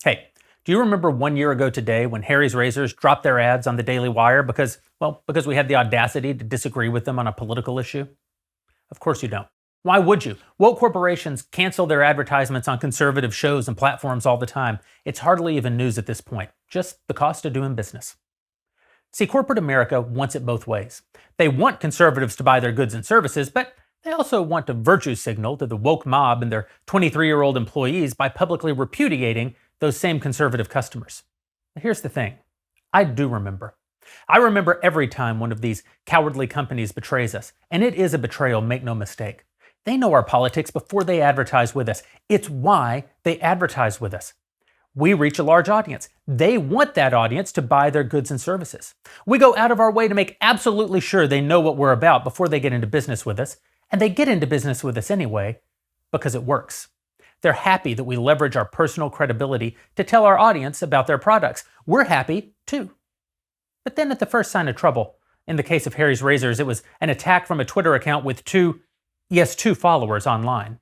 Hey, do you remember 1 year ago today when Harry's Razors dropped their ads on the Daily Wire because we had the audacity to disagree with them on a political issue? Of course you don't. Why would you? Woke corporations cancel their advertisements on conservative shows and platforms all the time. It's hardly even news at this point, just the cost of doing business. See, corporate America wants it both ways. They want conservatives to buy their goods and services, but they also want to virtue signal to the woke mob and their 23-year-old employees by publicly repudiating those same conservative customers. Here's the thing. I do remember. I remember every time one of these cowardly companies betrays us, and it is a betrayal, make no mistake. They know our politics before they advertise with us. It's why they advertise with us. We reach a large audience. They want that audience to buy their goods and services. We go out of our way to make absolutely sure they know what we're about before they get into business with us, and they get into business with us anyway because it works. They're happy that we leverage our personal credibility to tell our audience about their products. We're happy too. But then at the first sign of trouble, in the case of Harry's Razors, it was an attack from a Twitter account with two followers online.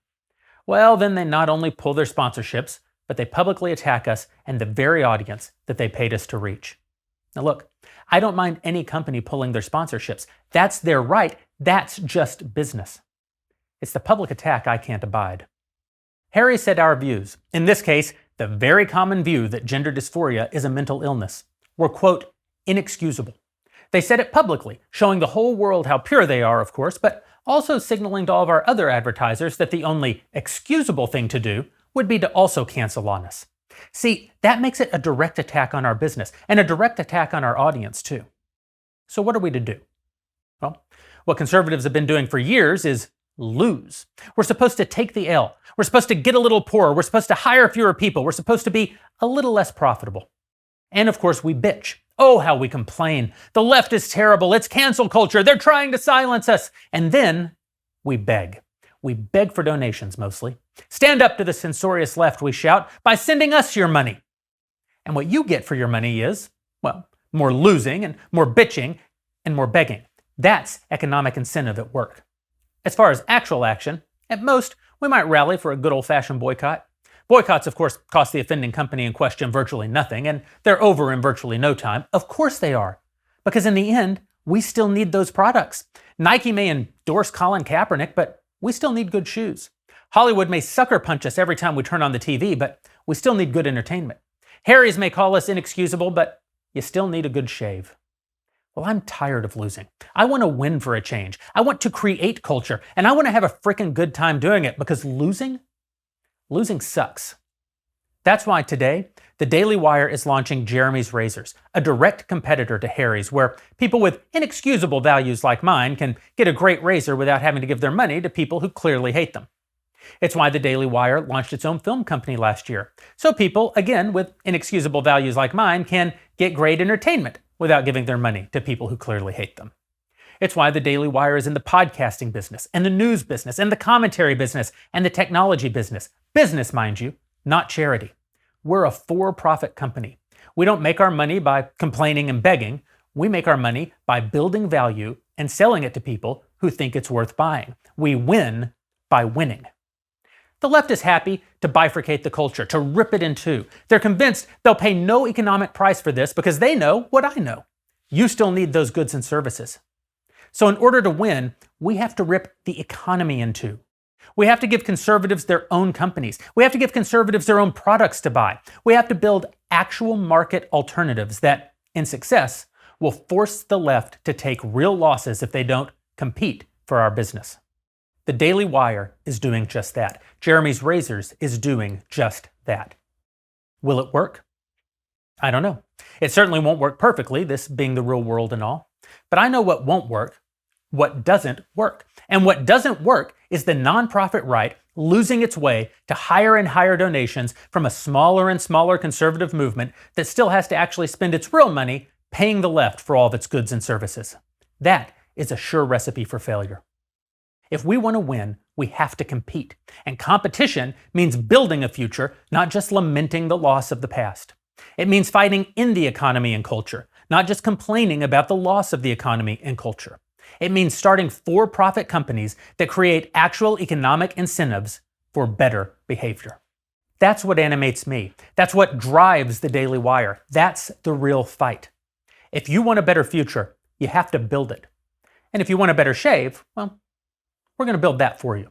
Well, then they not only pull their sponsorships, but they publicly attack us and the very audience that they paid us to reach. Now look, I don't mind any company pulling their sponsorships. That's their right. That's just business. It's the public attack I can't abide. Harry said our views, in this case, the very common view that gender dysphoria is a mental illness, were, quote, inexcusable. They said it publicly, showing the whole world how pure they are, of course, but also signaling to all of our other advertisers that the only excusable thing to do would be to also cancel on us. See, that makes it a direct attack on our business and a direct attack on our audience, too. So what are we to do? Well, what conservatives have been doing for years is lose. We're supposed to take the L. We're supposed to get a little poorer. We're supposed to hire fewer people. We're supposed to be a little less profitable. And of course, we bitch. Oh, how we complain. The left is terrible. It's cancel culture. They're trying to silence us. And then we beg. We beg for donations mostly. Stand up to the censorious left, we shout, by sending us your money. And what you get for your money is, well, more losing and more bitching and more begging. That's economic incentive at work. As far as actual action, at most, we might rally for a good old-fashioned boycott. Boycotts, of course, cost the offending company in question virtually nothing, and they're over in virtually no time. Of course they are. Because in the end, we still need those products. Nike may endorse Colin Kaepernick, but we still need good shoes. Hollywood may sucker punch us every time we turn on the TV, but we still need good entertainment. Harry's may call us inexcusable, but you still need a good shave. Well, I'm tired of losing. I want to win for a change. I want to create culture, and I want to have a freaking good time doing it because losing sucks. That's why today, the Daily Wire is launching Jeremy's Razors, a direct competitor to Harry's, where people with inexcusable values like mine can get a great razor without having to give their money to people who clearly hate them. It's why the Daily Wire launched its own film company last year, so people, again, with inexcusable values like mine can get great entertainment without giving their money to people who clearly hate them. It's why the Daily Wire is in the podcasting business, and the news business, and the commentary business, and the technology business. Business, mind you, not charity. We're a for-profit company. We don't make our money by complaining and begging. We make our money by building value and selling it to people who think it's worth buying. We win by winning. The left is happy to bifurcate the culture, to rip it in two. They're convinced they'll pay no economic price for this because they know what I know. You still need those goods and services. So in order to win, we have to rip the economy in two. We have to give conservatives their own companies. We have to give conservatives their own products to buy. We have to build actual market alternatives that, in success, will force the left to take real losses if they don't compete for our business. The Daily Wire is doing just that. Jeremy's Razors is doing just that. Will it work? I don't know. It certainly won't work perfectly, this being the real world and all. But I know what won't work, what doesn't work. And what doesn't work is the nonprofit right losing its way to higher and higher donations from a smaller and smaller conservative movement that still has to actually spend its real money paying the left for all of its goods and services. That is a sure recipe for failure. If we want to win, we have to compete. And competition means building a future, not just lamenting the loss of the past. It means fighting in the economy and culture, not just complaining about the loss of the economy and culture. It means starting for-profit companies that create actual economic incentives for better behavior. That's what animates me. That's what drives the Daily Wire. That's the real fight. If you want a better future, you have to build it. And if you want a better shave, well, we're going to build that for you.